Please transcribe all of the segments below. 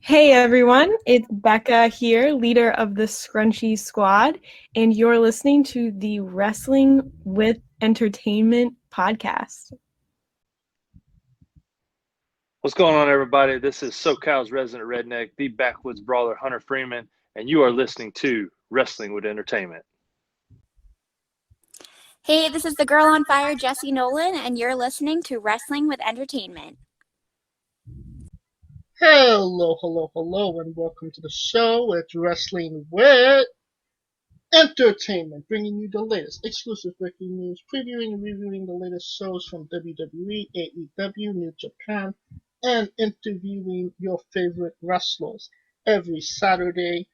Hey everyone, it's Becca here, leader of the Scrunchy Squad, and you're listening to the Wrestling with Entertainment podcast. What's going on, everybody? This is SoCal's resident redneck, the backwoods brawler Hunter Freeman, and you are listening to Wrestling with Entertainment. Hey, this is the girl on fire, Jessie Nolan, and you're listening to Wrestling with Entertainment. Hello, and welcome to the show. It's Wrestling with Entertainment, bringing you the latest exclusive breaking news, previewing and reviewing the latest shows from WWE, AEW, New Japan, and interviewing your favorite wrestlers every Saturday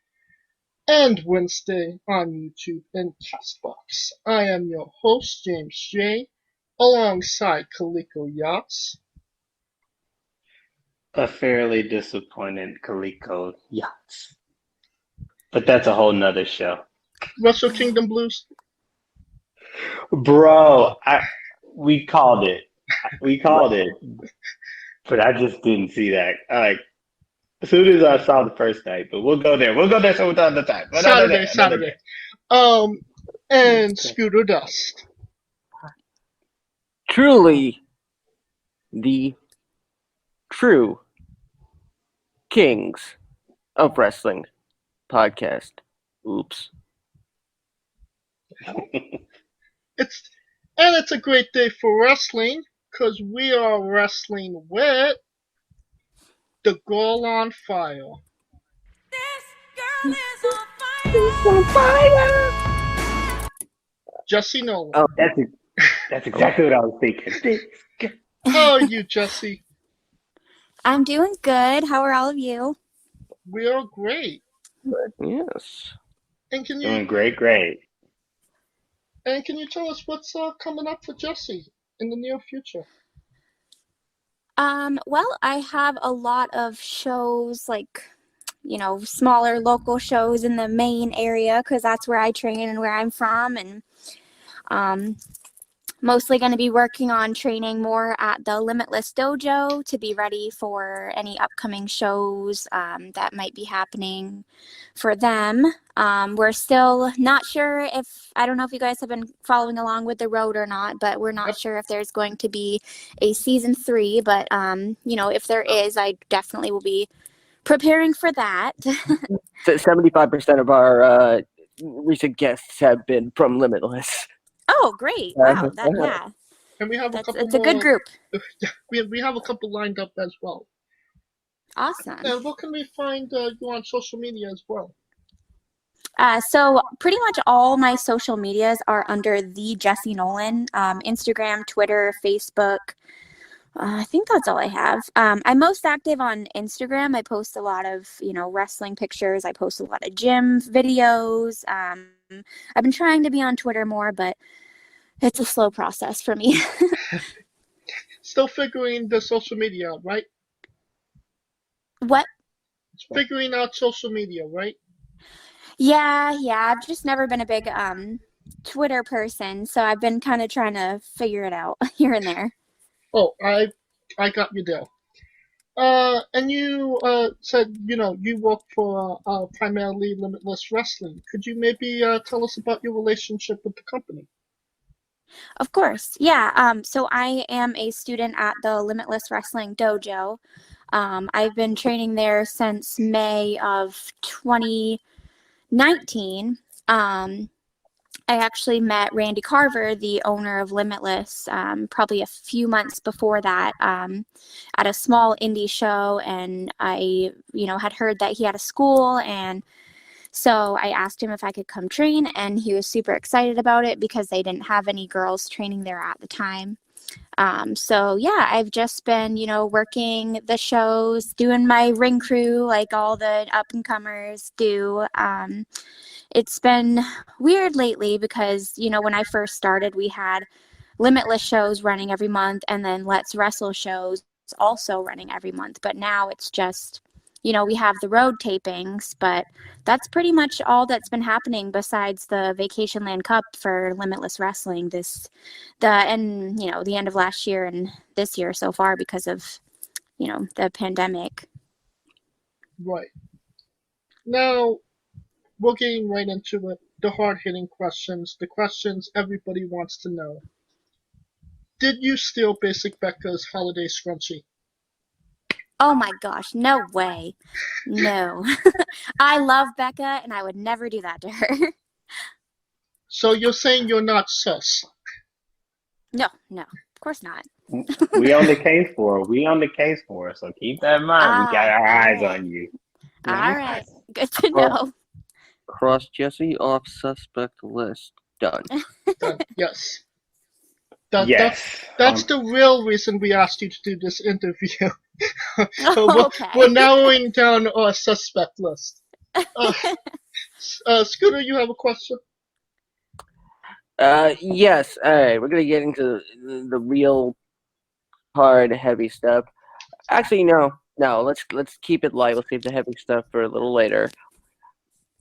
and Wednesday on YouTube and Castbox. I am your host, James J., alongside Kaliko Yachts. A fairly disappointed Kaliko Yachts. But that's a whole nother show. Wrestle Kingdom Blues. Bro, we called it. But I just didn't see that. As soon as I saw the first night, but we'll go there. We'll go there some other time. Saturday. And Scooter Dust. Truly the true kings of wrestling podcast. Oops. It's a great day for wrestling because we are wrestling with the girl on fire. This girl is on fire. Jessie Nolan. Oh, that's exactly what I was thinking. How are you, Jessie? I'm doing good. How are all of you? We are great. Yes. And can Doing you great. tell us what's coming up for Jessie in the near future? Well, I have a lot of shows, smaller local shows in the Maine area because that's where I train and where I'm from, and mostly going to be working on training more at the Limitless Dojo to be ready for any upcoming shows that might be happening for them. We're still not sure I don't know if you guys have been following along with the road or not, but we're not sure if there's going to be a season 3, but if there is, I definitely will be preparing for that. 75% of our recent guests have been from Limitless. Oh, great. Wow. Yeah. And we have It's a good group. We have a couple lined up as well. Awesome. And what can we find you on social media as well? So pretty much all my social medias are under the Jessie Nolan, Instagram, Twitter, Facebook. I think that's all I have. I'm most active on Instagram. I post a lot of, wrestling pictures. I post a lot of gym videos. I've been trying to be on Twitter more, but it's a slow process for me. Still figuring the social media out, right? What? Figuring out social media, right? Yeah. I've just never been a big Twitter person, so I've been kind of trying to figure it out here and there. Oh, I got you there. And you said, you work for primarily Limitless Wrestling. Could you maybe tell us about your relationship with the company? Of course. Yeah. So I am a student at the Limitless Wrestling Dojo. I've been training there since May of 2019. I actually met Randy Carver, the owner of Limitless, probably a few months before that at a small indie show. And I, had heard that he had a school. And so I asked him if I could come train. And he was super excited about it because they didn't have any girls training there at the time. So yeah, I've just been, working the shows, doing my ring crew like all the up and comers do. It's been weird lately because, when I first started, we had Limitless shows running every month and then Let's Wrestle shows also running every month. But now it's just, we have the road tapings, but that's pretty much all that's been happening besides the Vacation Land Cup for Limitless Wrestling the end of last year and this year so far because of, the pandemic. Right. Now, we're getting right into it. The hard-hitting questions, the questions everybody wants to know. Did you steal Basic Becca's holiday scrunchie? Oh my gosh, no way. No. I love Becca and I would never do that to her. So you're saying you're not sus? No, of course not. We on the case for her. We on the case for her. So keep that in mind. We got our All eyes right. on you. All right. Good to Well, know. Cross Jessie off suspect list. Done. Done. Yes. Yes. That's the real reason we asked you to do this interview. Okay. We're narrowing down our suspect list. Scooter, you have a question? Yes. All right. We're gonna get into the real hard, heavy stuff. Actually, no. Let's keep it light. We'll save the heavy stuff for a little later.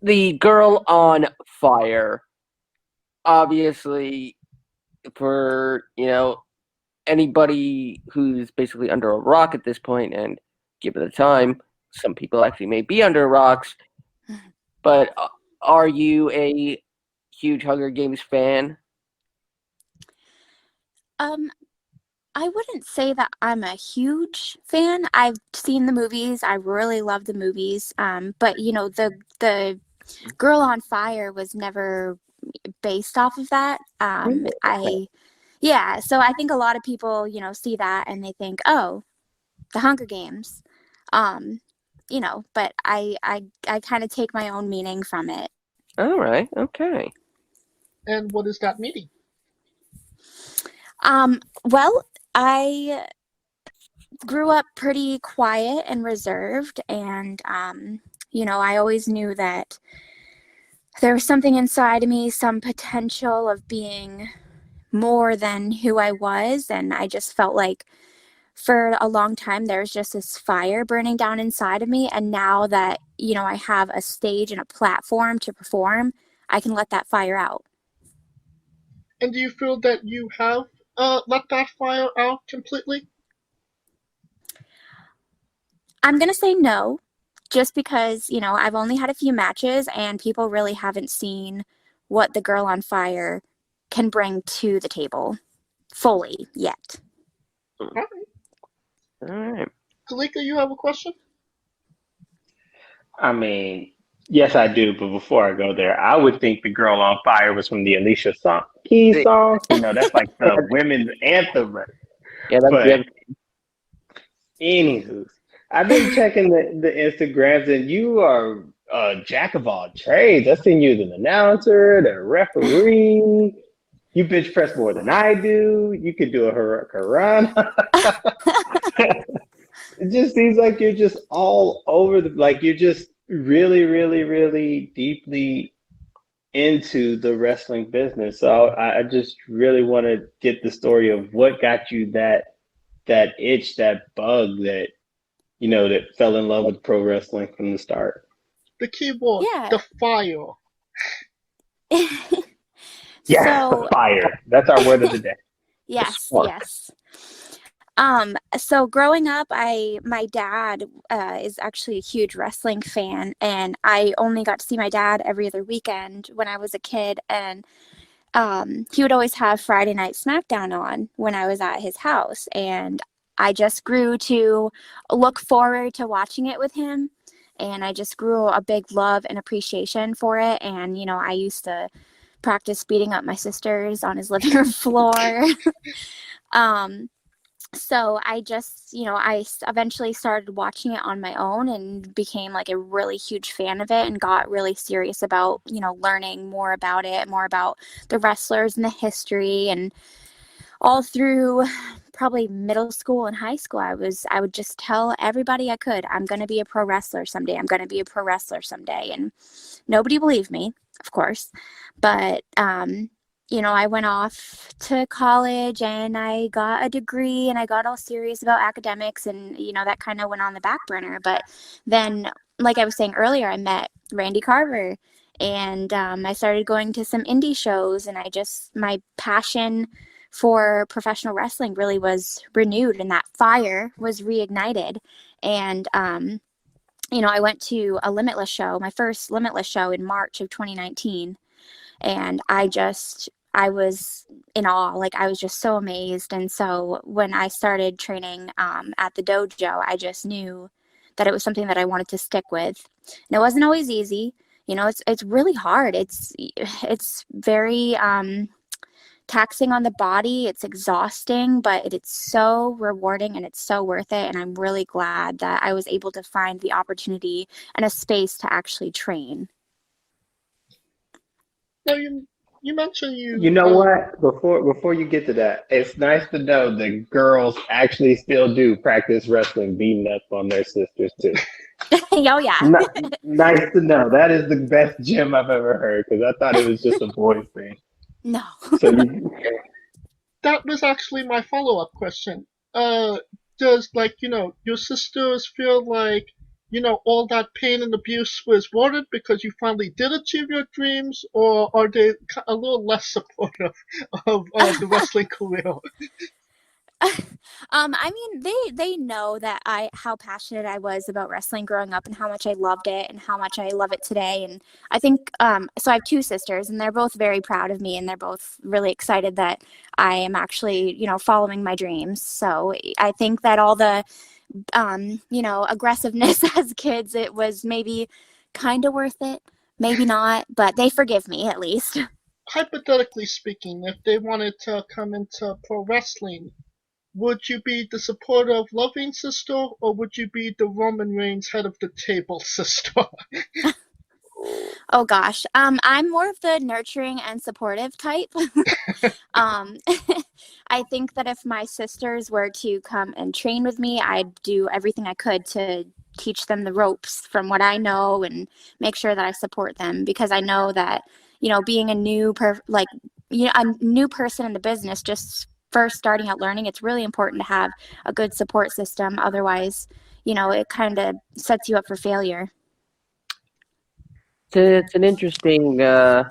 The girl on fire. Obviously, for anybody who's basically under a rock at this point, and given the time, some people actually may be under rocks. But are you a huge Hunger Games fan? I wouldn't say that I'm a huge fan. I've seen the movies. I really love the movies. But the Girl on Fire was never based off of that. So I think a lot of people, see that and they think, oh, the Hunger Games. But I kind of take my own meaning from it. All right. Okay. And what is that meeting? Well, I grew up pretty quiet and reserved, and I always knew that there was something inside of me, some potential of being more than who I was, and I just felt like for a long time there was just this fire burning down inside of me, and now that I have a stage and a platform to perform, I can let that fire out. And do you feel that you have let that fire out completely? I'm gonna say no, just because I've only had a few matches and people really haven't seen what the Girl on Fire can bring to the table fully yet. All right. All right. Kalika, you have a question? I mean, yes, I do. But before I go there, I would think the Girl on Fire was from the Alicia Keys song. That's like the women's anthem. Yeah, that's But good. anywho, I've been checking the Instagrams, and you are a jack of all trades. I've seen you as an announcer, the referee. You bench press more than I do. You could do a hurrah. It just seems like you're just all over you're just really, really, really deeply into the wrestling business. So I just really want to get the story of what got you that itch, that bug that that fell in love with pro wrestling from the start. The keyboard, Yeah. the fire. Yeah, the fire. That's our word of the day. Yes. So growing up, my dad is actually a huge wrestling fan, and I only got to see my dad every other weekend when I was a kid, and he would always have Friday Night SmackDown on when I was at his house, and I just grew to look forward to watching it with him, and I just grew a big love and appreciation for it, and I used to practice beating up my sisters on his living room floor. So I just, I eventually started watching it on my own and became like a really huge fan of it and got really serious about, learning more about it, more about the wrestlers and the history. And all through probably middle school and high school, I would just tell everybody I could, I'm going to be a pro wrestler someday. I'm going to be a pro wrestler someday. And nobody believed me, of course. But, I went off to college and I got a degree and I got all serious about academics, and, that kind of went on the back burner. But then, like I was saying earlier, I met Randy Carver, and I started going to some indie shows, and my passion for professional wrestling really was renewed, and that fire was reignited. And I went to a Limitless show, my first Limitless show in March of 2019. And I was in awe. Like, I was just so amazed. And so when I started training at the dojo, I just knew that it was something that I wanted to stick with. And it wasn't always easy. It's really hard. It's very taxing on the body. It's exhausting, but it's so rewarding and it's so worth it. And I'm really glad that I was able to find the opportunity and a space to actually train. Now you mentioned You know what? Before you get to that, it's nice to know that girls actually still do practice wrestling, beating up on their sisters too. Oh, yeah. Nice to know. That is the best gym I've ever heard, because I thought it was just a boys thing. No. So that was actually my follow-up question. Does your sisters feel like all that pain and abuse was worth it because you finally did achieve your dreams, or are they a little less supportive of the wrestling career? I mean, they know that how passionate I was about wrestling growing up and how much I loved it and how much I love it today. And I think so I have two sisters, and they're both very proud of me, and they're both really excited that I am actually, following my dreams. So I think that all the aggressiveness as kids, it was maybe kind of worth it, maybe not, but they forgive me at least. Hypothetically speaking, if they wanted to come into pro wrestling, would you be the supportive, loving sister, or would you be the Roman Reigns head of the table sister? Oh gosh, I'm more of the nurturing and supportive type. I think that if my sisters were to come and train with me, I'd do everything I could to teach them the ropes from what I know and make sure that I support them, because I know that, being a new a new person in the business, just first starting out learning, it's really important to have a good support system. Otherwise, it kind of sets you up for failure. It's an interesting. I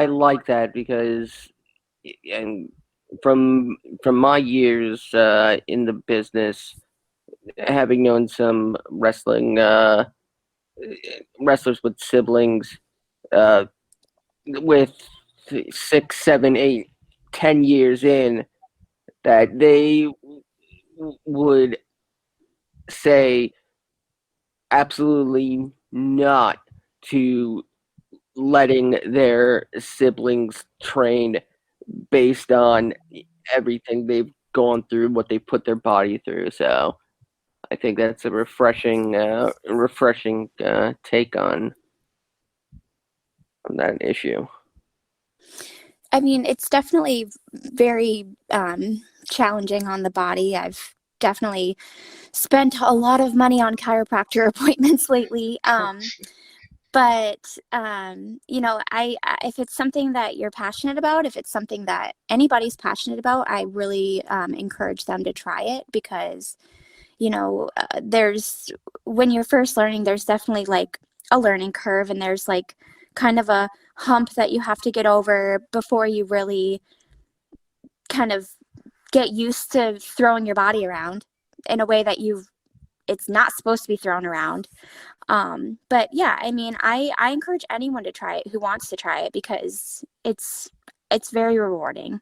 like that because, and from my years in the business, having known some wrestlers with siblings, with 6, 7, 8, 10 years in, that they would say absolutely not to letting their siblings train based on everything they've gone through, what they put their body through. So I think that's a refreshing take on that issue. I mean, it's definitely very challenging on the body. I've definitely spent a lot of money on chiropractor appointments lately. But if it's something that you're passionate about, if it's something that anybody's passionate about, I really encourage them to try it, because there's, when you're first learning, there's definitely like a learning curve, and there's like kind of a hump that you have to get over before you really kind of get used to throwing your body around in a way that it's not supposed to be thrown around. But yeah, I mean, I encourage anyone to try it who wants to try it, because it's very rewarding.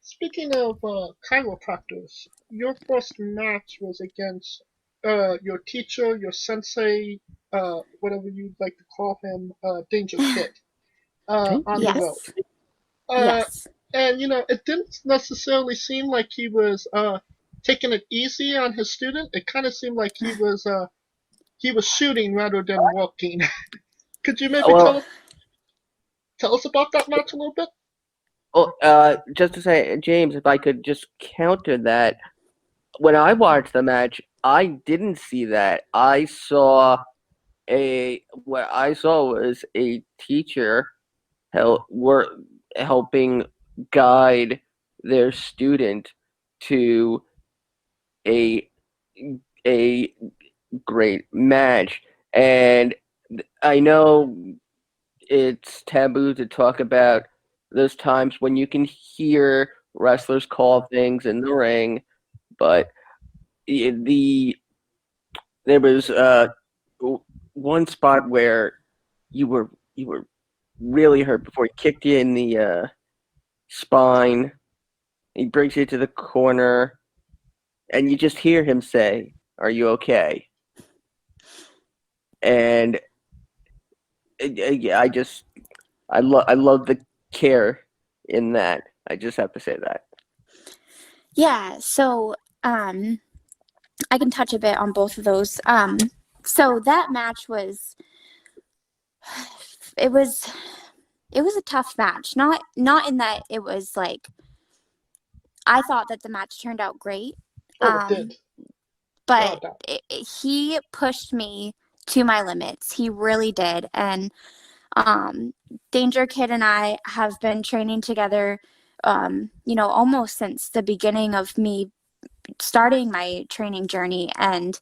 Speaking of chiropractors, your first match was against your teacher, your sensei, whatever you'd like to call him, Danger Kid, on the road. Yes. And it didn't necessarily seem like he was taking it easy on his student. It kind of seemed like he was shooting rather than walking. Could you maybe tell us about that match a little bit? Oh, just to say, James, if I could just counter that, when I watched the match, I didn't see that. What I saw was a teacher helping guide their student to a great match. And I know it's taboo to talk about those times when you can hear wrestlers call things in the ring, but there was one spot where you were really hurt before he kicked you in the spine. He brings you to the corner, and you just hear him say, "Are you okay?" And I love the care in that. I just have to say that. Yeah, so I can touch a bit on both of those. So that match was it was a tough match. Not in that it was like, I thought that the match turned out great. Oh, it did. But he pushed me to my limits. He really did. And Danger Kid and I have been training together, almost since the beginning of me starting my training journey. And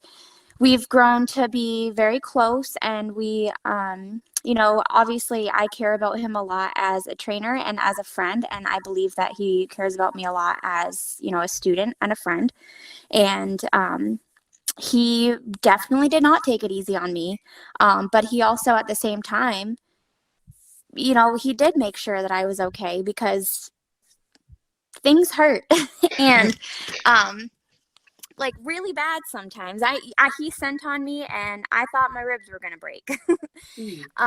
we've grown to be very close. And we, obviously I care about him a lot as a trainer and as a friend. And I believe that he cares about me a lot as, a student and a friend. And he definitely did not take it easy on me. But he also, at the same time, he did make sure that I was okay, because things hurt and like really bad sometimes. He sent on me and I thought my ribs were gonna break.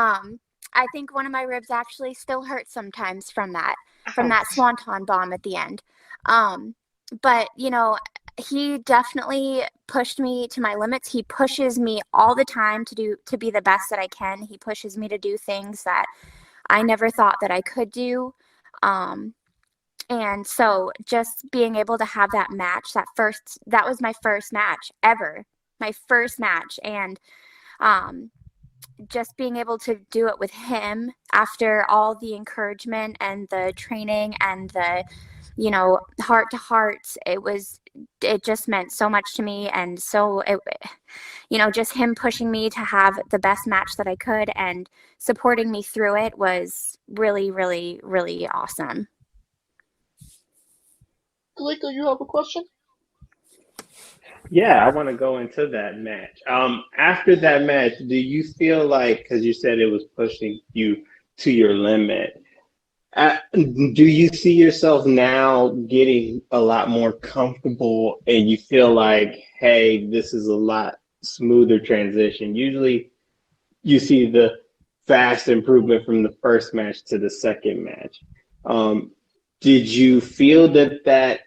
I think one of my ribs actually still hurts sometimes from that swanton bomb at the end. But he definitely pushed me to my limits. He pushes me all the time to be the best that I can. He pushes me to do things that I never thought that I could do. And so just being able to have that match, that was my first match ever, my first match. And just being able to do it with him after all the encouragement and the training and the, heart to hearts, it just meant so much to me. And so just him pushing me to have the best match that I could and supporting me through it was really, really, really awesome. Kaliko, you have a question? Yeah, I want to go into that match. After that match, do you feel like, because you said it was pushing you to your limit, do you see yourself now getting a lot more comfortable and you feel like, hey, this is a lot smoother transition? Usually you see the fast improvement from the first match to the second match. Did you feel that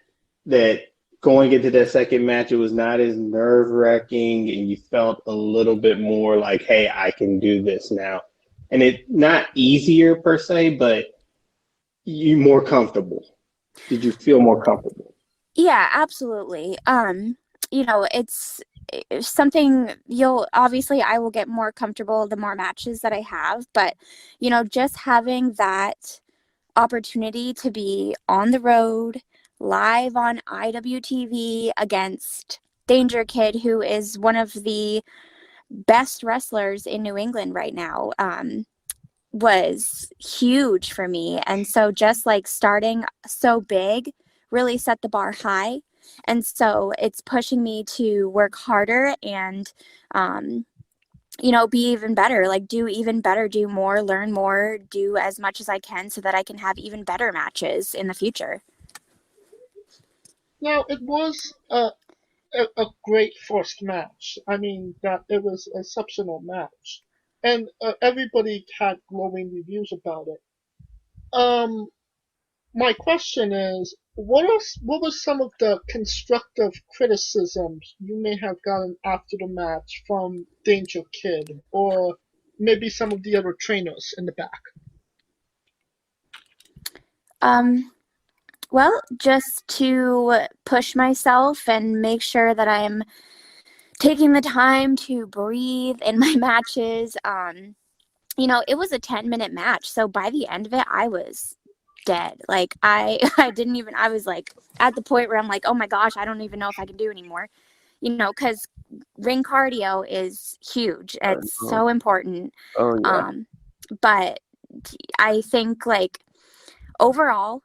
going into that second match, it was not as nerve-wracking and you felt a little bit more like, hey, I can do this now? And it not easier per se, but you more comfortable? Did you feel more comfortable? Yeah, absolutely. It's something I will get more comfortable the more matches that I have, but just having that opportunity to be on the road live on IWTV against Danger Kid, who is one of the best wrestlers in New England right now, was huge for me. And so just like starting so big really set the bar high. And so it's pushing me to work harder and, be even better, like do even better, do more, learn more, do as much as I can so that I can have even better matches in the future. Now, it was a great first match. I mean, that it was an exceptional match. And everybody had glowing reviews about it. My question is, what were some of the constructive criticisms you may have gotten after the match from Danger Kid, or maybe some of the other trainers in the back? Well, just to push myself and make sure that I'm taking the time to breathe in my matches. It was a 10-minute match. So by the end of it, I was dead. Like I was like at the point where I'm like, oh my gosh, I don't even know if I can do anymore, because ring cardio is huge. It's so important. Oh, yeah. But I think like overall,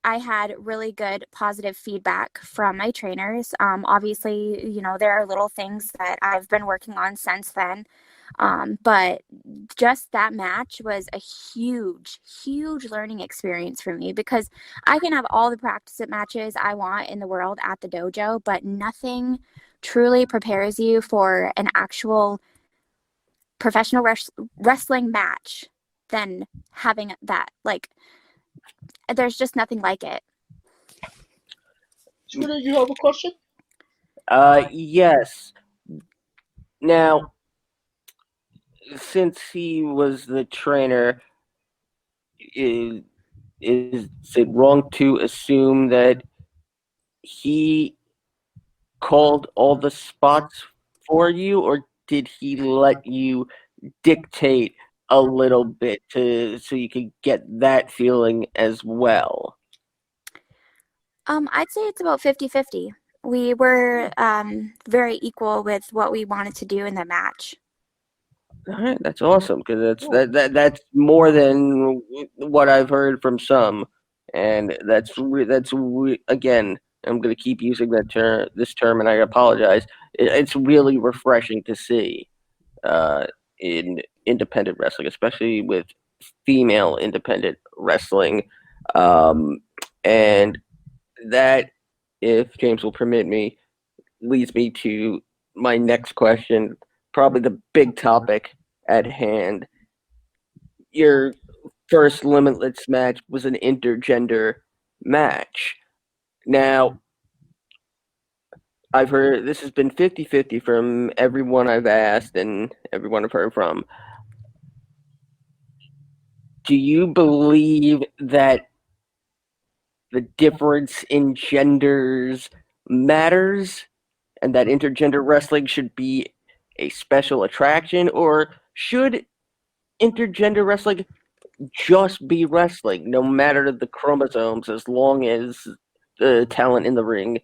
I had really good positive feedback from my trainers. Obviously, you know, there are little things that I've been working on since then. But just that match was a huge, huge learning experience for me, because I can have all the practice matches I want in the world at the dojo, but nothing truly prepares you for an actual professional wrestling match than having that. Like, there's just nothing like it. Scooter, you have a question? Yes. Now, since he was the trainer, is it wrong to assume that he called all the spots for you, or did he let you dictate a little bit so you could get that feeling as well? I'd say it's about 50-50. We were very equal with what we wanted to do in the match. All right, that's awesome, because that's more than what I've heard from some, and again, I'm going to keep using this term, and I apologize. It's really refreshing to see in independent wrestling, especially with female independent wrestling, and that, if James will permit me, leads me to my next question, probably the big topic at hand. Your first Limitless match was an intergender match. Now, I've heard this has been 50-50 from everyone I've asked and everyone I've heard from. Do you believe that the difference in genders matters, and that intergender wrestling should be a special attraction, or should intergender wrestling just be wrestling, no matter the chromosomes, as long as the talent in the ring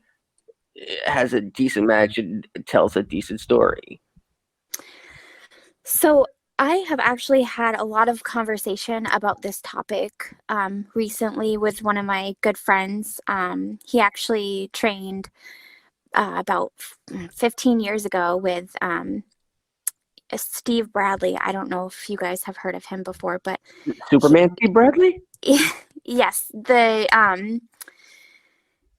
has a decent match and tells a decent story? So I have actually had a lot of conversation about this topic recently with one of my good friends. He actually trained about 15 years ago with Steve Bradley. I don't know if you guys have heard of him before, but Superman Steve Bradley? yes,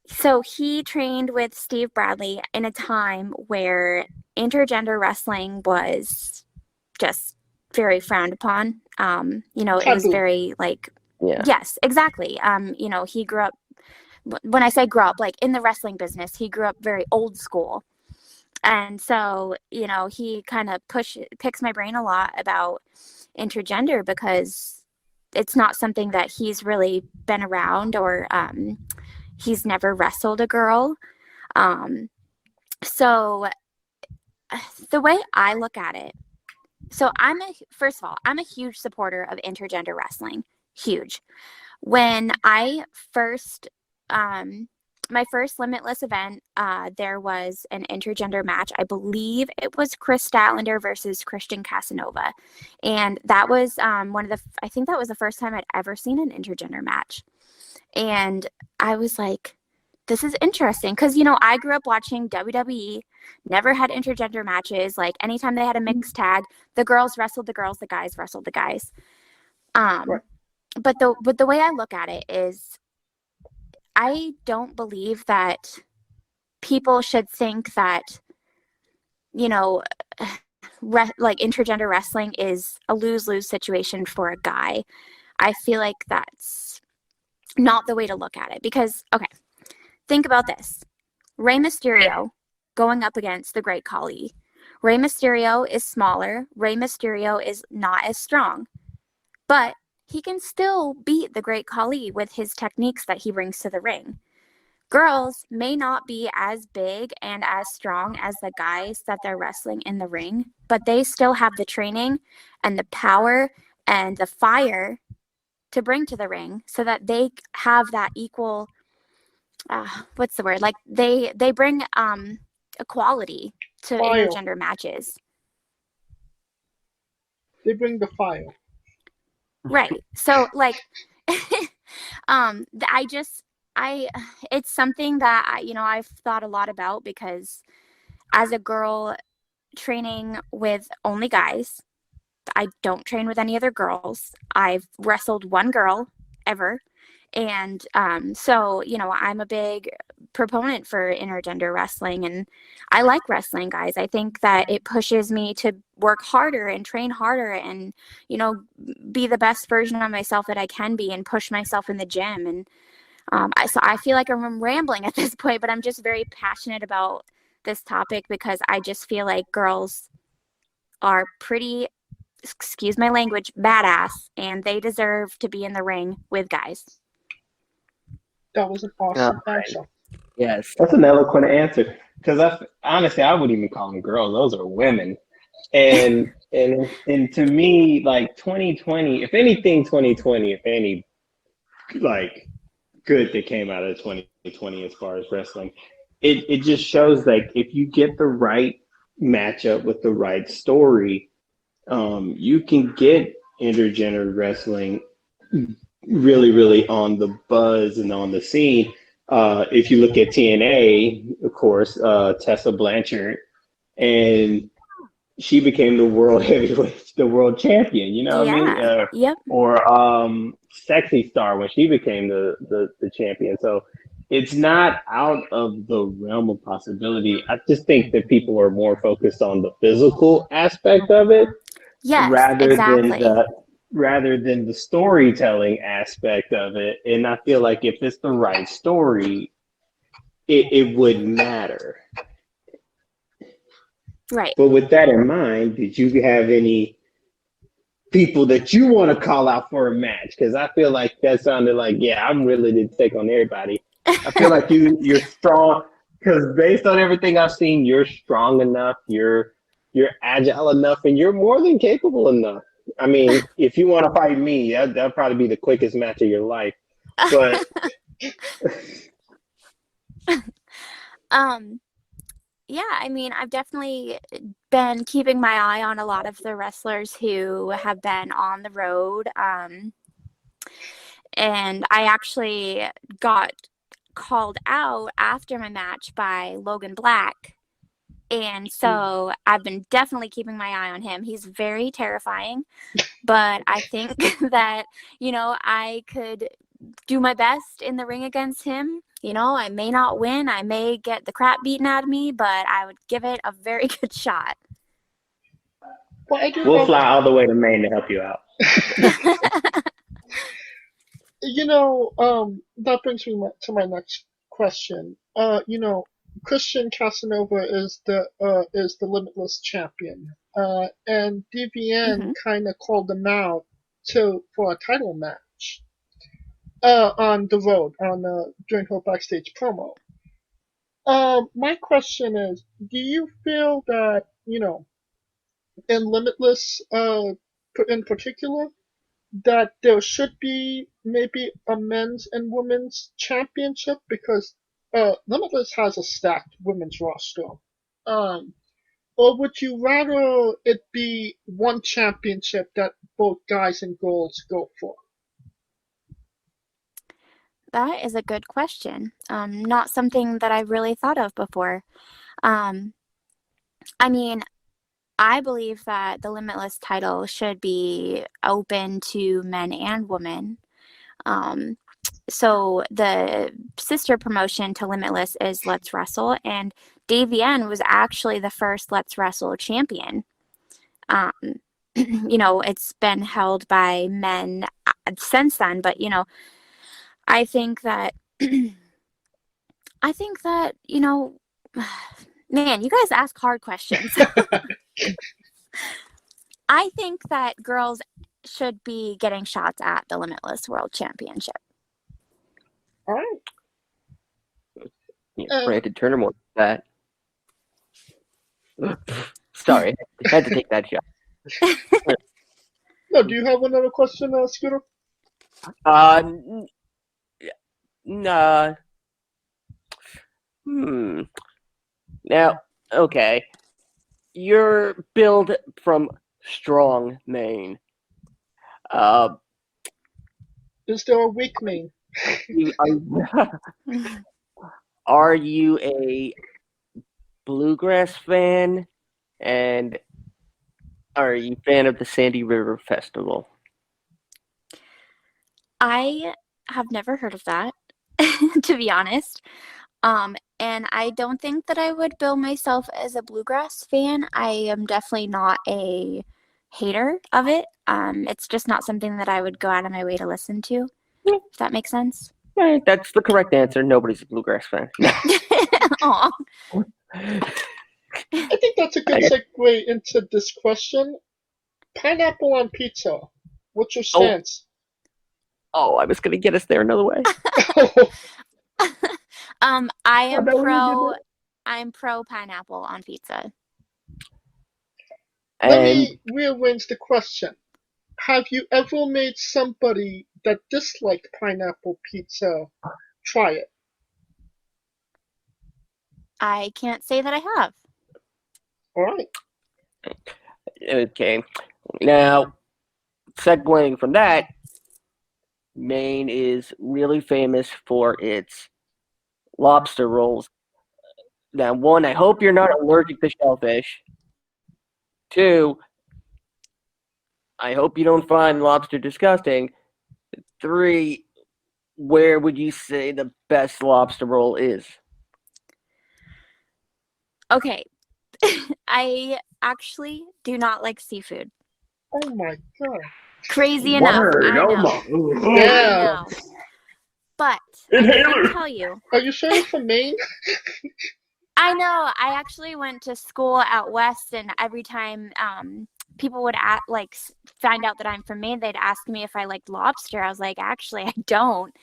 so he trained with Steve Bradley in a time where intergender wrestling was just very frowned upon. You know, it was very like, yes, exactly. You know, he grew up, when I say grew up, like in the wrestling business, he grew up very old school. And so, you know, he kind of picks my brain a lot about intergender, because it's not something that he's really been around, or he's never wrestled a girl. So the way I look at it, so first of all, I'm a huge supporter of intergender wrestling. Huge. When I first, my first Limitless event, there was an intergender match. I believe it was Chris Statlander versus Christian Casanova. And that was I think that was the first time I'd ever seen an intergender match. And I was like, this is interesting, because, you know, I grew up watching WWE, never had intergender matches. Like, anytime they had a mixed tag, the girls wrestled the girls, the guys wrestled the guys. Right. But the way I look at it is, I don't believe that people should think that, you know, like intergender wrestling is a lose-lose situation for a guy. I feel like that's not the way to look at it, because, okay, think about this. Rey Mysterio going up against the Great Khali. Rey Mysterio is smaller. Rey Mysterio is not as strong. But he can still beat the Great Khali with his techniques that he brings to the ring. Girls may not be as big and as strong as the guys that they're wrestling in the ring, but they still have the training and the power and the fire to bring to the ring, so that they have that equal, what's the word? Like, they bring equality to intergender matches. They bring the fire. Right. So, like, it's something that I've thought a lot about, because as a girl training with only guys, I don't train with any other girls. I've wrestled one girl ever. And so, I'm a big proponent for intergender wrestling, and I like wrestling, guys. I think that it pushes me to work harder and train harder and, be the best version of myself that I can be and push myself in the gym. And so I feel like I'm rambling at this point, but I'm just very passionate about this topic because I just feel like girls are pretty, excuse my language, badass, and they deserve to be in the ring with guys. That was an awesome answer. Yes. That's an eloquent answer. Because honestly, I wouldn't even call them girls. Those are women. And to me, like 2020, if anything, 2020, if any, like good that came out of 2020 as far as wrestling, it just shows like if you get the right matchup with the right story, you can get intergender wrestling really, really on the buzz and on the scene. If you look at TNA, of course, Tessa Blanchard, and she became the world heavyweight, the world champion. You know what I mean? Yep. Or Sexy Star when she became the champion. So it's not out of the realm of possibility. I just think that people are more focused on the physical aspect of it, Yes, rather exactly. than the storytelling aspect of it. And I feel like if it's the right story, it wouldn't matter. Right. But with that in mind, did you have any people that you want to call out for a match? Because I feel like that sounded like, yeah, I'm really to take on everybody. I feel like you're strong, because based on everything I've seen, you're strong enough, you're agile enough, and you're more than capable enough. I mean, if you want to fight me, that'll probably be the quickest match of your life. But yeah, I mean, I've definitely been keeping my eye on a lot of the wrestlers who have been on the road. And I actually got called out after my match by Logan Black. And so I've been definitely keeping my eye on him. He's very terrifying, but I think that, I could do my best in the ring against him. I may not win. I may get the crap beaten out of me, but I would give it a very good shot. Well, we'll fly all the way to Maine to help you out. That brings me to my next question. Christian Casanova is the Limitless champion, and DVN kind of called him out for a title match on the road during her backstage promo. My question is, do you feel that in Limitless in particular, that there should be maybe a men's and women's championship, because Limitless has a stacked women's roster. Or would you rather it be one championship that both guys and girls go for? That is a good question. Not something that I've really thought of before. I mean, I believe that the Limitless title should be open to men and women. So the sister promotion to Limitless is Let's Wrestle, and DVN was actually the first Let's Wrestle champion. It's been held by men since then, but I think that man, you guys ask hard questions. I think that girls should be getting shots at the Limitless World Championship. All right. Brandon Turner more than that. Sorry, I had to take that shot. No, do you have another question, Scooter? Nah. Now, okay. You're billed from strong Maine. Is there a weak Maine? Are you a Bluegrass fan? And are you a fan of the Sandy River Festival? I have never heard of that, to be honest. And I don't think that I would bill myself as a bluegrass fan. I am definitely not a hater of it. It's just not something that I would go out of my way to listen to, if that makes sense. Right, that's the correct answer. Nobody's a Bluegrass fan. Aw. I think that's a good segue into this question. Pineapple on pizza. What's your stance? Oh, I was going to get us there another way. I'm pro pineapple on pizza. Let me rearrange the question. Have you ever made somebody that disliked pineapple pizza try it? I can't say that I have. All right. Okay. Now, segueing from that, Maine is really famous for its lobster rolls. Now, one, I hope you're not allergic to shellfish. Two, I hope you don't find lobster disgusting. Three, where would you say the best lobster roll is? Okay. I actually do not like seafood. Oh my god. Crazy enough. I know. Yeah. I know. But I can tell you. Are you sure you're from Maine? I know. I actually went to school out west, and every time people would find out that I'm from Maine, they'd ask me if I liked lobster. I was like, actually, I don't.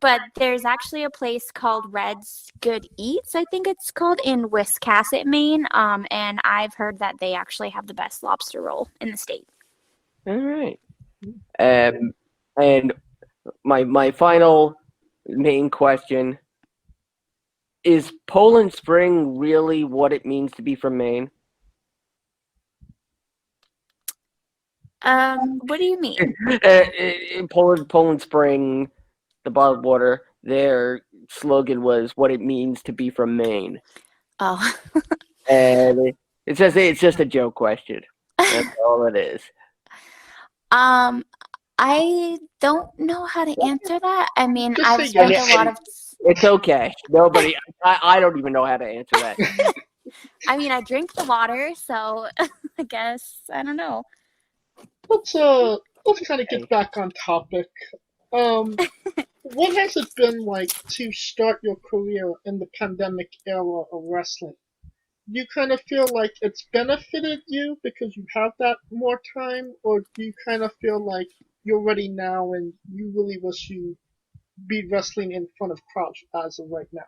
But there's actually a place called Red's Good Eats, I think it's called, in Wiscasset, Maine. And I've heard that they actually have the best lobster roll in the state. All right. And my final main question, is Poland Spring really what it means to be from Maine? What do you mean? Poland Spring, the bottled water, their slogan was what it means to be from Maine. Oh. And it says it's just a joke question. That's all it is. I don't know how to answer that. I mean, Just I've say spent yes. a lot of... It's okay. Nobody, I don't even know how to answer that. I mean, I drink the water, so I guess, I don't know. Let's kind of get back on topic. What has it been like to start your career in the pandemic era of wrestling? Do you kind of feel like it's benefited you because you have that more time, or do you kind of feel like you're ready now and you really wish you be wrestling in front of crowds as of right now?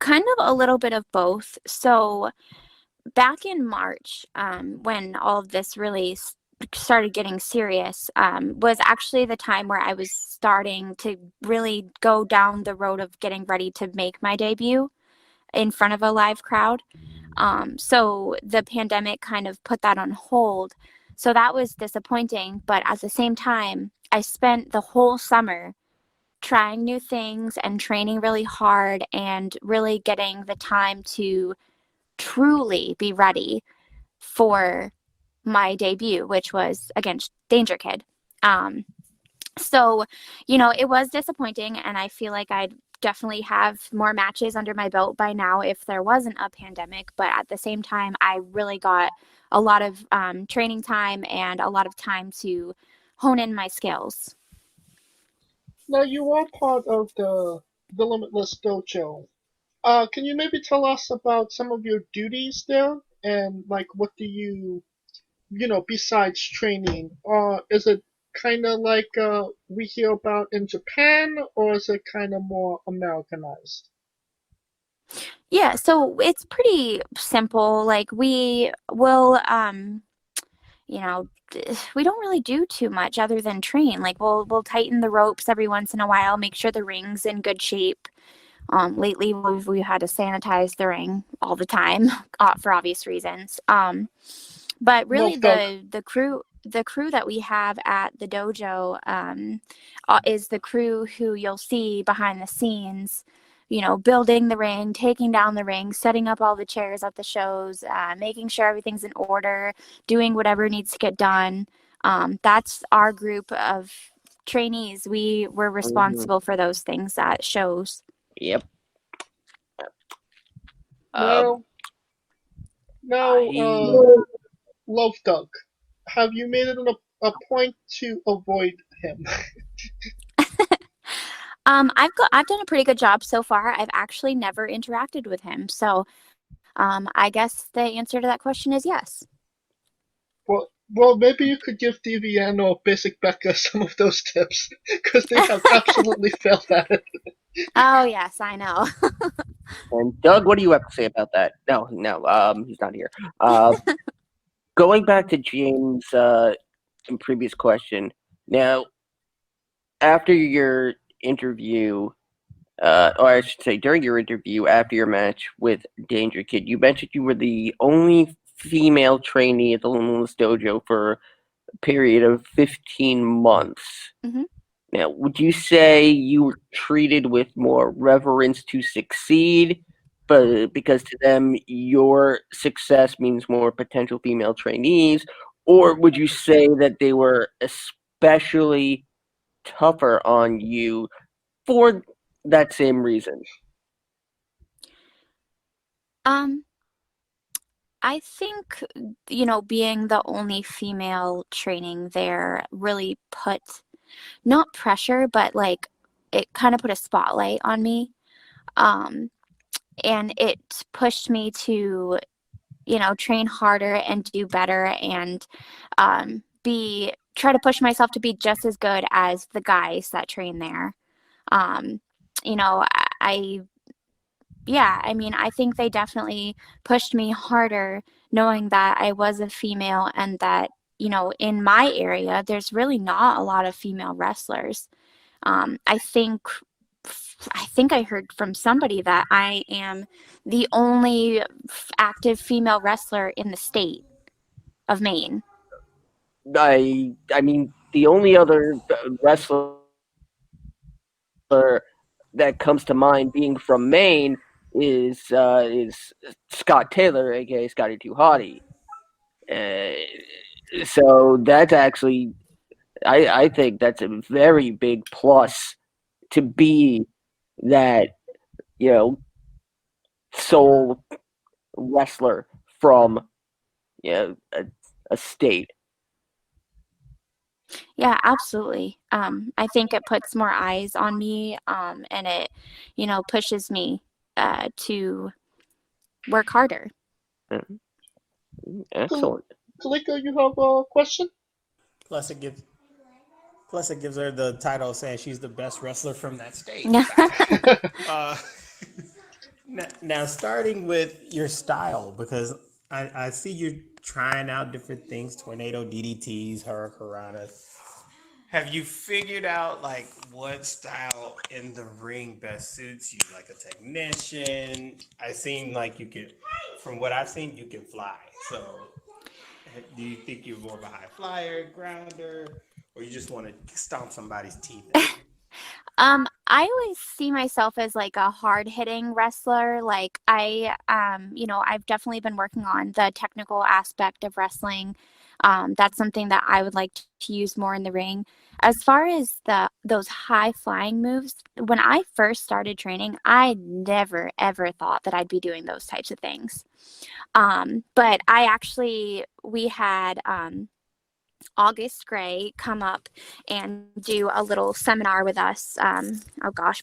Kind of a little bit of both. So back in March, when all of this really started getting serious, was actually the time where I was starting to really go down the road of getting ready to make my debut in front of a live crowd. So the pandemic kind of put that on hold. So that was disappointing. But at the same time, I spent the whole summer trying new things and training really hard and really getting the time to truly be ready for my debut, which was against Danger Kid. So, it was disappointing, and I feel like I'd definitely have more matches under my belt by now if there wasn't a pandemic. But at the same time, I really got a lot of training time and a lot of time to hone in my skills. Now, you are part of the Limitless Dojo. Can you maybe tell us about some of your duties there, and like what do you besides training? Is it kind of like we hear about in Japan, or is it kind of more Americanized? Yeah, so it's pretty simple. Like we will, we don't really do too much other than train. Like we'll tighten the ropes every once in a while, make sure the ring's in good shape. Lately we had to sanitize the ring all the time for obvious reasons. But really the crew, the crew that we have at the dojo is the crew who you'll see behind the scenes, building the ring, taking down the ring, setting up all the chairs at the shows, making sure everything's in order, doing whatever needs to get done. That's our group of trainees. We were responsible for those things at shows. Yep. Now, Love Dog, have you made it a point to avoid him? I've done a pretty good job so far. I've actually never interacted with him, so I guess the answer to that question is yes. Well, maybe you could give DVN or Basic Becca some of those tips, because they have absolutely failed at it. Oh yes, I know. And Doug, what do you have to say about that? No, he's not here. Going back to James' previous question. Now, after your interview, or I should say during your interview after your match with Danger Kid, you mentioned you were the only female trainee at the Limitless Dojo for a period of 15 months. Mm-hmm. Now, would you say you were treated with more reverence to succeed, but because to them your success means more potential female trainees, or would you say that they were especially tougher on you for that same reason? I think, being the only female training there really put, not pressure, but like it kind of put a spotlight on me. And it pushed me to, train harder and do better and try to push myself to be just as good as the guys that train there. I think they definitely pushed me harder knowing that I was a female and that, in my area, there's really not a lot of female wrestlers. I think I heard from somebody that I am the only active female wrestler in the state of Maine. I mean, the only other wrestler that comes to mind being from Maine is Scott Taylor, aka Scotty Too Hottie. So that's actually, I think that's a very big plus to be that, sole wrestler from a state. Yeah, absolutely. I think it puts more eyes on me, and it, pushes me to work harder. Excellent. Kaliko, you have a question? Plus, it gives her the title saying she's the best wrestler from that state. Now, starting with your style, because I see you trying out different things, tornado DDTs, hurricanranas. Have you figured out like what style in the ring best suits you? Like a technician? I seem like you could, from what I've seen, you can fly. So do you think you're more of a high flyer, grounder, or you just want to stomp somebody's teeth in? I always see myself as like a hard-hitting wrestler. Like I've definitely been working on the technical aspect of wrestling. That's something that I would like to use more in the ring. As far as those high-flying moves, when I first started training, I never, ever thought that I'd be doing those types of things. But we had August Gray come up and do a little seminar with us.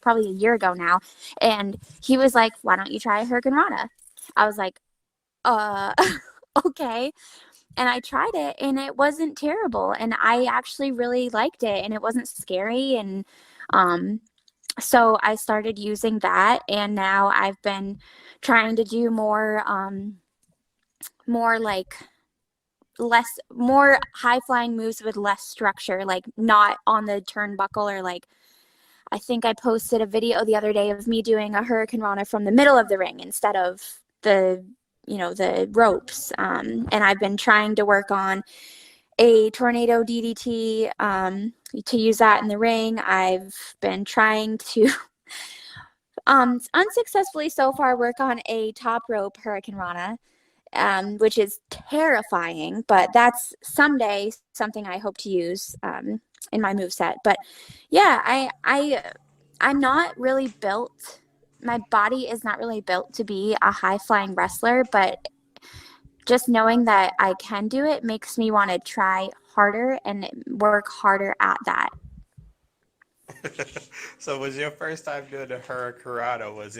Probably a year ago now. And he was like, "Why don't you try a hurricanrana?" I was like, okay. And I tried it and it wasn't terrible. And I actually really liked it and it wasn't scary. And so I started using that. And now I've been trying to do more high flying moves with less structure, like not on the turnbuckle, or like I think I posted a video the other day of me doing a hurricanrana from the middle of the ring instead of the ropes. And I've been trying to work on a tornado DDT to use that in the ring. I've been trying to unsuccessfully so far work on a top rope Hurricane Rana, which is terrifying, but that's someday something I hope to use in my moveset. But yeah, I'm not really built. My body is not really built to be a high flying wrestler, but just knowing that I can do it makes me want to try harder and work harder at that. So was your first time doing the Hurricanrana? Was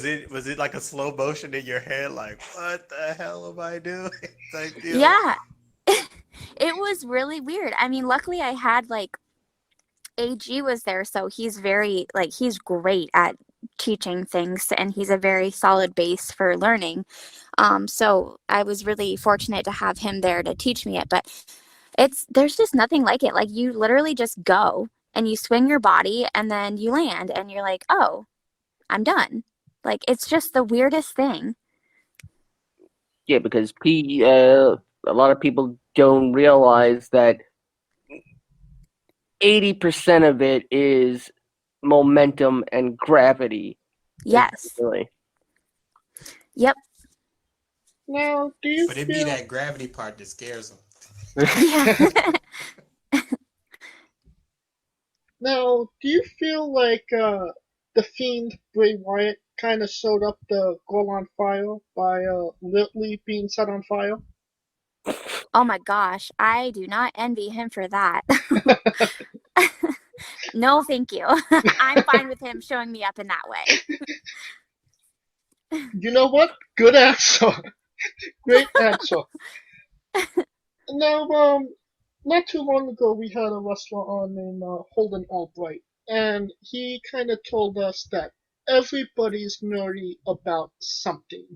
it like a slow motion in your head, like what the hell am I doing? Type deal? Yeah, it was really weird. I mean, luckily I had like AG was there, so he's he's great at teaching things, and he's a very solid base for learning. So I was really fortunate to have him there to teach me it. But there's just nothing like it. Like you literally just go and you swing your body and then you land and you're like, oh, I'm done. Like it's just the weirdest thing. Yeah, because a lot of people don't realize that 80% of it is momentum and gravity. Yes. Really. Yep. Now, do you But it feel be that gravity part that scares them. Yeah. now do you feel like the Fiend Bray Wyatt kind of showed up the goal on fire by literally being set on fire? Oh my gosh, I do not envy him for that. No, thank you. I'm fine with him showing me up in that way. You know what? Good answer. Great answer. Now, not too long ago, we had a wrestler on named Holden Albright, and he kind of told us that everybody's nerdy about something.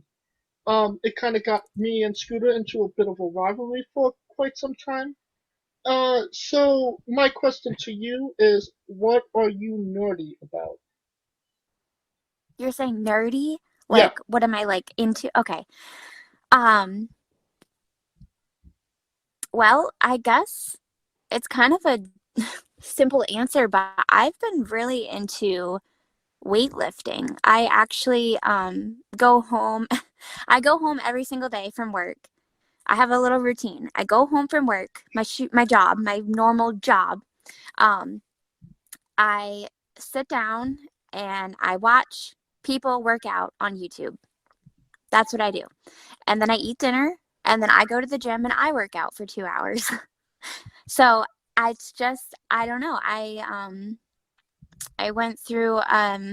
It kind of got me and Scooter into a bit of a rivalry for quite some time. So my question to you is, what are you nerdy about? You're saying nerdy? Yeah. Like, what am I like into? Okay. Well, I guess it's kind of a simple answer, but I've been really into weightlifting. I actually go home. I go home every single day from work. I have a little routine. I go home from work, my job, my normal job. I sit down and I watch people work out on YouTube. That's what I do. And then I eat dinner, and then I go to the gym and I work out for 2 hours. So it's just, I don't know. I went through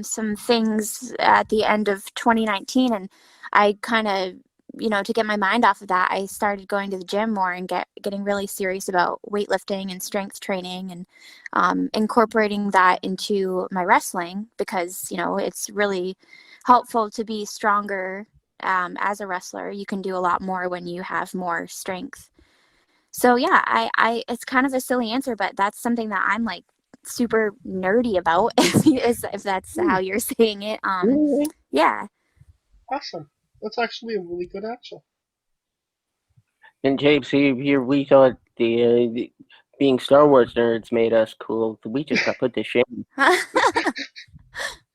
some things at the end of 2019, and I kind of, to get my mind off of that, I started going to the gym more and getting really serious about weightlifting and strength training, and incorporating that into my wrestling, because it's really helpful to be stronger. As a wrestler, you can do a lot more when you have more strength. So yeah, I it's kind of a silly answer, but that's something that I'm like super nerdy about, if that's how you're saying it. Yeah. Awesome. That's actually a really good answer. And James, here we thought the being Star Wars nerds made us cool. We just got put to shame.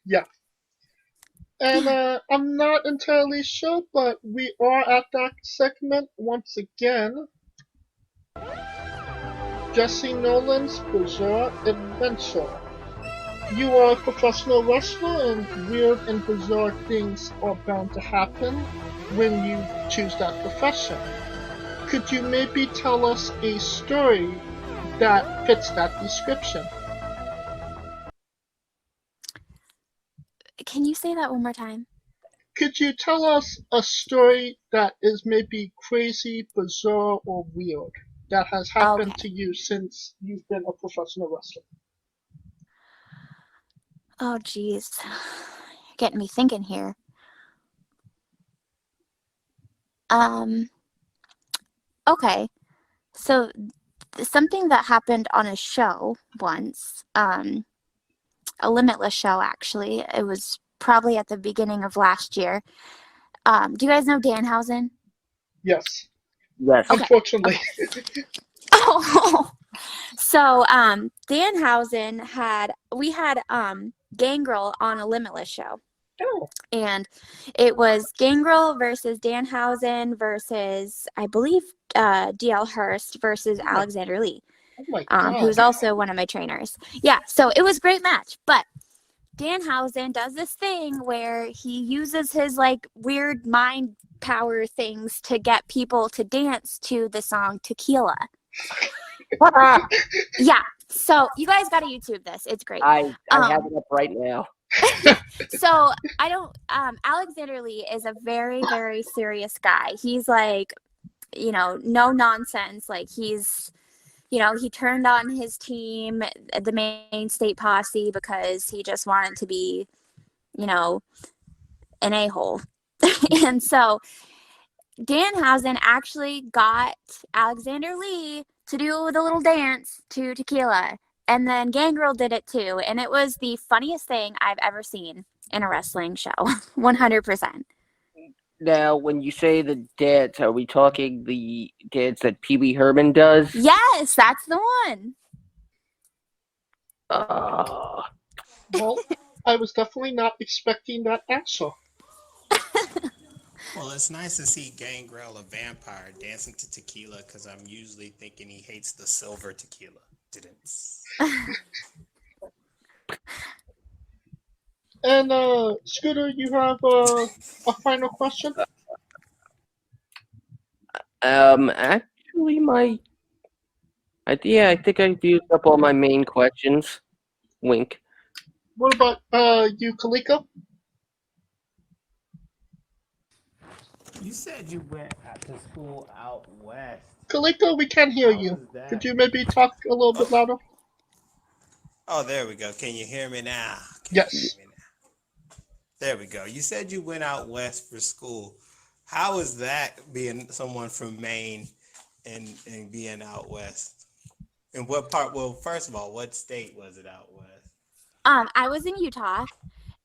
Yeah. And I'm not entirely sure, but we are at that segment once again. Jessie Nolan's Bizarre Adventure. You are a professional wrestler, and weird and bizarre things are bound to happen when you choose that profession. Could you maybe tell us a story that fits that description? Can you say that one more time? Could you tell us a story that is maybe crazy, bizarre, or weird that has happened to you since you've been a professional wrestler? Oh, geez. You're getting me thinking here. Okay. So something that happened on a show once, a Limitless show, actually. It was probably at the beginning of last year. Do you guys know Dan Hausen? Yes. Yes. Unfortunately. Okay. So Dan Hausen we had Gangrel on a Limitless show. Oh, And it was Gangrel versus Danhausen versus, I believe, DL Hurst versus Alexander Lee, oh my God. who's also one of my trainers. Yeah, so it was a great match. But Danhausen does this thing where he uses his like weird mind power things to get people to dance to the song Tequila. Yeah, so you guys got to YouTube this. It's great. I have it up right now. So I don't Alexander Lee is a very, very serious guy. He's like, no nonsense. Like he's, he turned on his team, the Maine State Posse, because he just wanted to be, an a-hole. And so Danhausen actually got Alexander Lee to do the little dance to Tequila. And then Gangrel did it too. And it was the funniest thing I've ever seen in a wrestling show. 100%. Now, when you say the dance, are we talking the dance that Pee Wee Herman does? Yes, that's the one. Well, I was definitely not expecting that answer. Well, it's nice to see Gangrel, a vampire, dancing to tequila, because I'm usually thinking he hates the silver tequila. Didn't. And Scooter, you have a final question? Actually, I think I've used up all my main questions. Wink. What about you, Kaliko? You said you went to school out west. Kaliko, we can't hear How you. was that? Could you maybe talk a little bit louder? Oh, there we go. Can you hear me now? Yes. There we go. You said you went out west for school. How is that being someone from Maine and being out west? And what part? Well, first of all, what state was it out west? I was in Utah,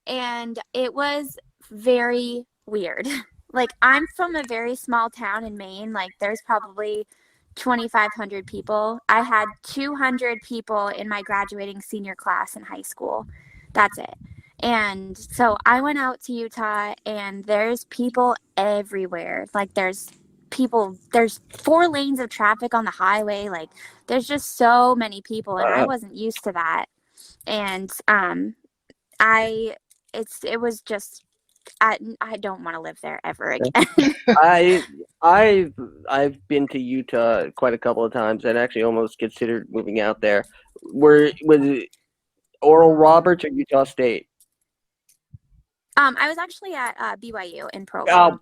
and it was very weird. Like, I'm from a very small town in Maine. Like, there's probably 2,500 people. I had 200 people in my graduating senior class in high school. That's it. And so I went out to Utah, and there's people everywhere. Like, there's 4 lanes of traffic on the highway. Like, there's just so many people, and I wasn't used to that. And it was just, I don't want to live there ever again. I've been to Utah quite a couple of times and actually almost considered moving out there. Was it Oral Roberts or Utah State? I was actually at BYU in Provo.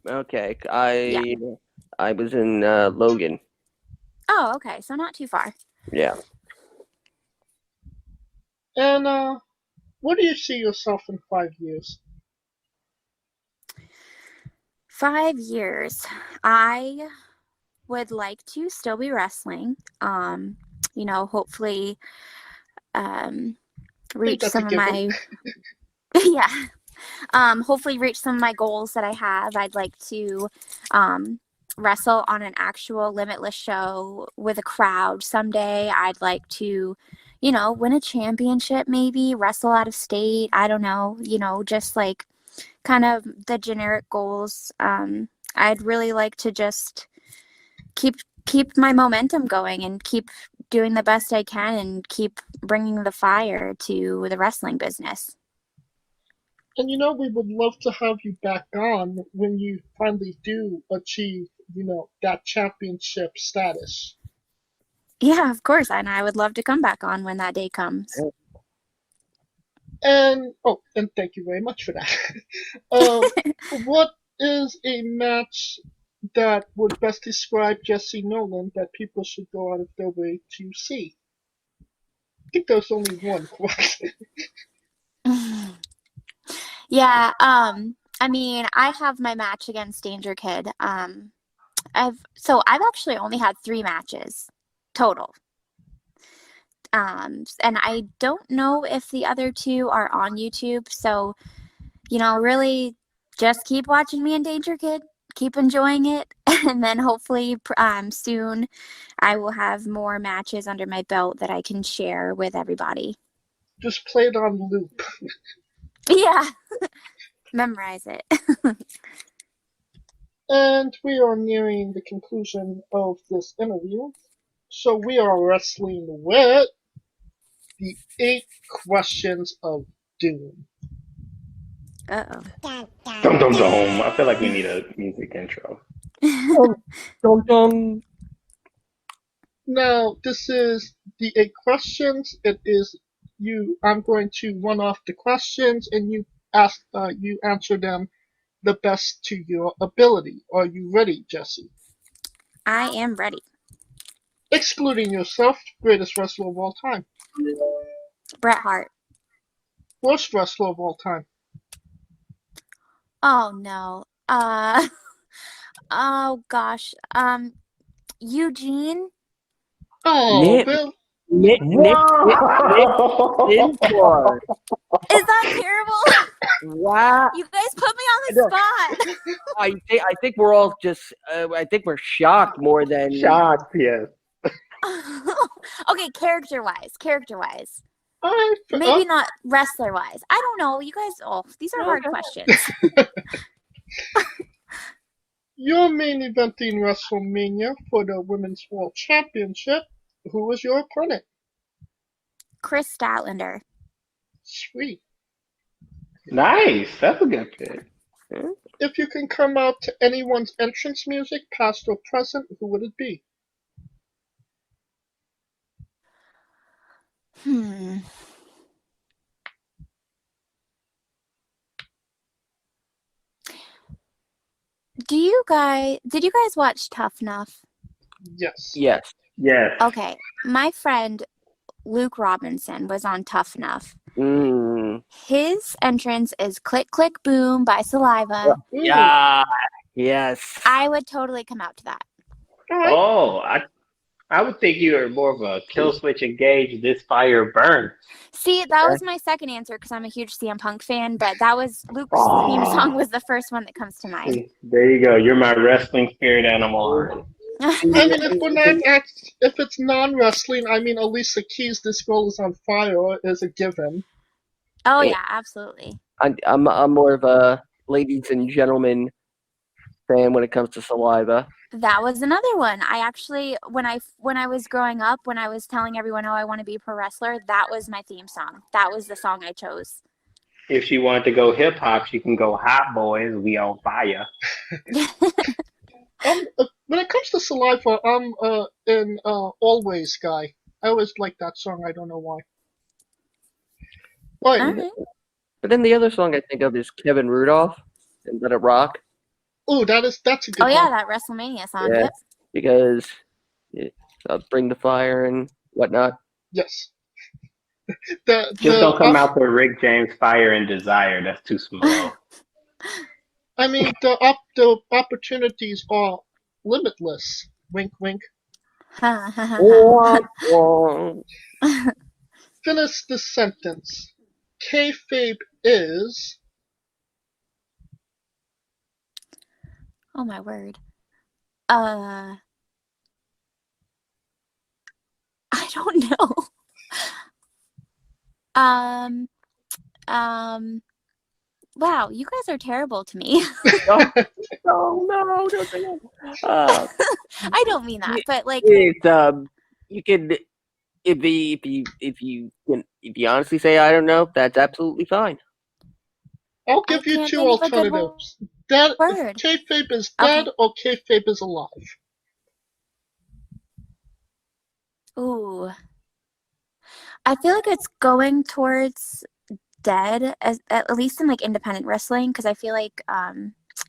Okay. I was in Logan. Oh, okay. So not too far. Yeah. And where do you see yourself in 5 years? 5 years. I would like to still be wrestling. Hopefully reach some of my yeah. Hopefully reach some of my goals that I have. I'd like to wrestle on an actual Limitless show with a crowd someday. I'd like to, win a championship, maybe wrestle out of state. I don't know, just like kind of the generic goals. I'd really like to just keep my momentum going and keep doing the best I can and keep bringing the fire to the wrestling business. And we would love to have you back on when you finally do achieve, that championship status. Yeah, of course. And I would love to come back on when that day comes. And thank you very much for that. What is a match that would best describe Jessie Nolan that people should go out of their way to see? I think there's only one question. Yeah, I have my match against Danger Kid. I've actually only had 3 matches total. And I don't know if the other 2 are on YouTube. So, really just keep watching me and Danger Kid, keep enjoying it, and then hopefully soon I will have more matches under my belt that I can share with everybody. Just play it on loop. Yeah, memorize it. And we are nearing the conclusion of this interview. So we are wrestling with the 8 questions of doom. Uh-oh. Dum dum dum. I feel like we need a music intro. Dum dum. Now, this is the 8 questions. It is I'm going to run off the questions, and you answer them the best to your ability. Are you ready, Jessie? I am ready. Excluding yourself, greatest wrestler of all time. Bret Hart. Worst wrestler of all time. Oh no. Oh gosh. Eugene. Oh, Nick, Bill. Nick Dinsmore. Is that terrible? Wow. You guys put me on the spot. I think we're all just I think we're shocked more than Shocked, yes. Okay, character wise. Alright, Maybe not wrestler wise. I don't know. You guys, these are hard questions. You're main eventing WrestleMania for the Women's World Championship. Who was your opponent? Chris Statlander. Sweet. Nice. That's a good pick. If you can come out to anyone's entrance music, past or present, who would it be? Did you guys watch Tough Enough? Yes. Yes. Okay. My friend Luke Robinson was on Tough Enough. His entrance is Click Click Boom by Saliva. Yeah. Yes. I would totally come out to that. Alright. Oh, I would think you were more of a kill switch engage, this fire burn. See, that was my second answer because I'm a huge CM Punk fan, but that was Luke's theme song was the first one that comes to mind. There you go. You're my wrestling spirit animal already. I mean, if it's non-wrestling, I mean, Alicia Keys' "This Girl Is on Fire" is a given. Oh yeah, absolutely. I'm more of a ladies and gentlemen fan when it comes to Saliva. That was another one. I actually, when I was growing up, when I was telling everyone, oh, I want to be a pro wrestler, that was my theme song. That was the song I chose. If she wanted to go hip hop, she can go Hot Boys, We on Fire. When it comes to Saliva, I'm an Always guy. I always like that song. I don't know why. All right. But then the other song I think of is Kevin Rudolph and Let It Rock. Oh, that's a good one. Oh yeah, that WrestleMania song. Yeah, Yep. because bring the fire and whatnot. Yes. Just don't come out for Rick James Fire and Desire. That's too small. I mean, the opportunities are limitless. Wink, wink. Finish the sentence. Kayfabe is. Oh my word. I don't know. Wow, you guys are terrible to me. No, don't say that. I don't mean that, but like it's you can if you honestly say I don't know, that's absolutely fine. I'll give you two alternatives. Kayfabe is dead or Kayfabe is alive. Ooh. I feel like it's going towards dead, at least in like independent wrestling, because I feel like a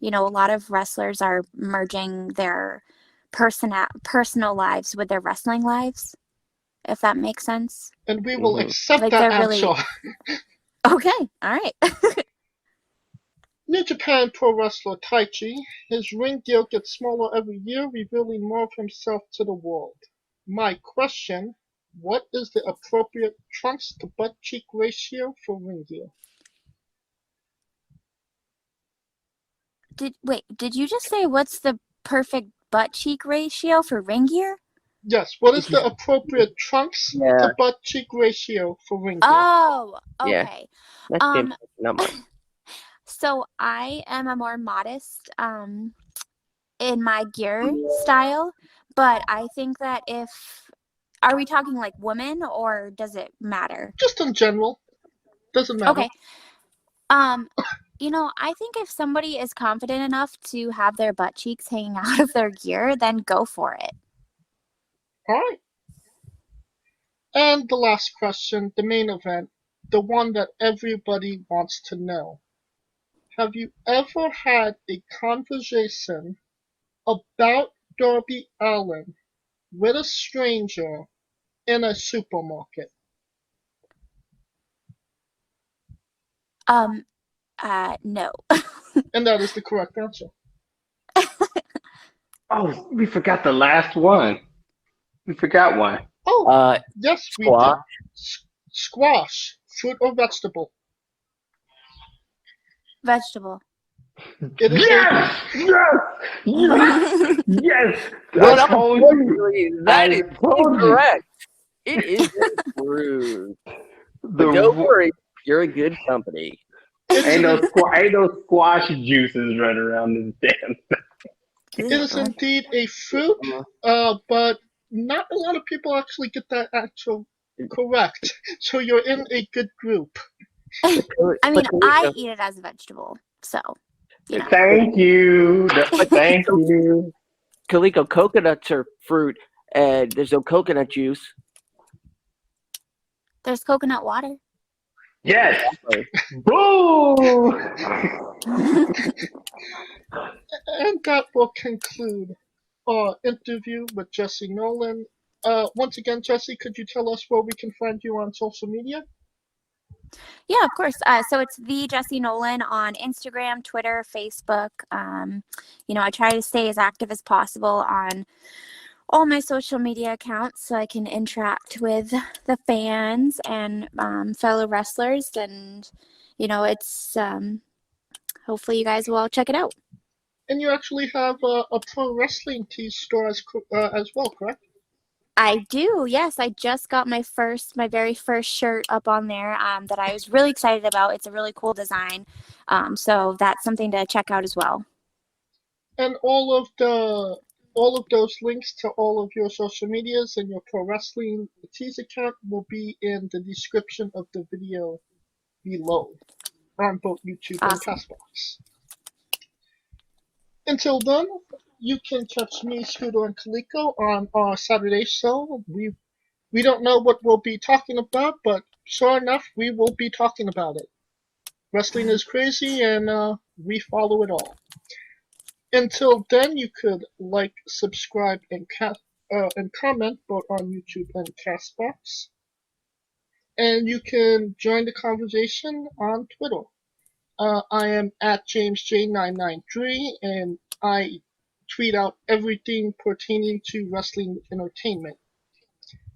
lot of wrestlers are merging their personal lives with their wrestling lives, if that makes sense. And we will accept that answer. Okay, all right. New Japan Pro Wrestler Taichi, his ring gear gets smaller every year, revealing more of himself to the world. My question, what is the appropriate trunks to butt cheek ratio for ring gear? Did you just say what's the perfect butt cheek ratio for ring gear? Yes, what is the appropriate trunks Yeah. to butt cheek ratio for ring gear? Oh, Yeah. okay. That's not much. So I am a more modest in my gear style, but I think that are we talking like women or does it matter? Just in general. Doesn't matter. Okay. I think if somebody is confident enough to have their butt cheeks hanging out of their gear, then go for it. All right. And the last question, the main event, the one that everybody wants to know. Have you ever had a conversation about Darby Allin with a stranger in a supermarket? No. And that is the correct answer. Oh, we forgot the last one. We forgot one. Oh, yes, we did. Squash. Squash, fruit or vegetable? Vegetable. It is Yes! Yes! Yes! Yes! Well, I told you. unfortunately, that is told you. incorrect. It is fruit. But don't worry, you're a good company. Ain't no squash juices running around this damn thing. It is indeed a fruit, but not a lot of people actually get that actual correct. So you're in a good group. I mean, I eat it as a vegetable, so. Thank you. Thank you. Kaliko, coconuts are fruit, and there's no coconut juice. There's coconut water. Yes. Boo! And that will conclude our interview with Jessie Nolan. Once again, Jessie, could you tell us where we can find you on social media? Yeah, of course. So it's the Jessie Nolan on Instagram, Twitter, Facebook. I try to stay as active as possible on all my social media accounts so I can interact with the fans and fellow wrestlers. And, it's hopefully you guys will all check it out. And you actually have a pro wrestling tee store as well, correct? I do, yes. I just got my very first shirt up on there that I was really excited about. It's a really cool design. So that's something to check out as well. And all of those links to all of your social medias and your pro wrestling tees account will be in the description of the video below on both YouTube and Castbox. Until then, you can catch me, Scooter, and Kaliko on our Saturday show. We don't know what we'll be talking about, but sure enough, we will be talking about it. Wrestling is crazy, and we follow it all. Until then, you could like, subscribe, and comment both on YouTube and Castbox. And you can join the conversation on Twitter. I am at JamesJ993, and I tweet out everything pertaining to wrestling entertainment.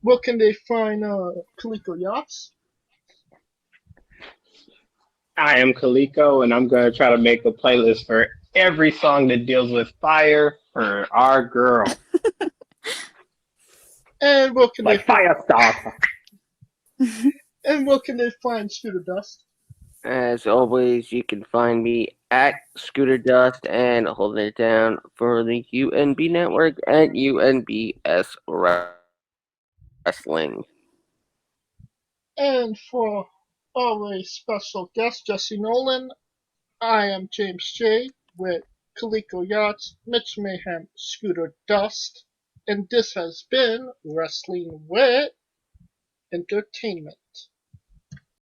Where can they find Kaliko Yachts? I am Kaliko, and I'm going to try to make a playlist for every song that deals with fire for our girl. And where can like Firestar. And where can they find Scooter Dust? As always, you can find me at Scooter Dust and holding it down for the UNB network at UNBS Wrestling. And for our special guest, Jessie Nolan, I am James J. with Kaliko Yachts, Mitch Mayhem, Scooter Dust, and this has been Wrestling with Entertainment.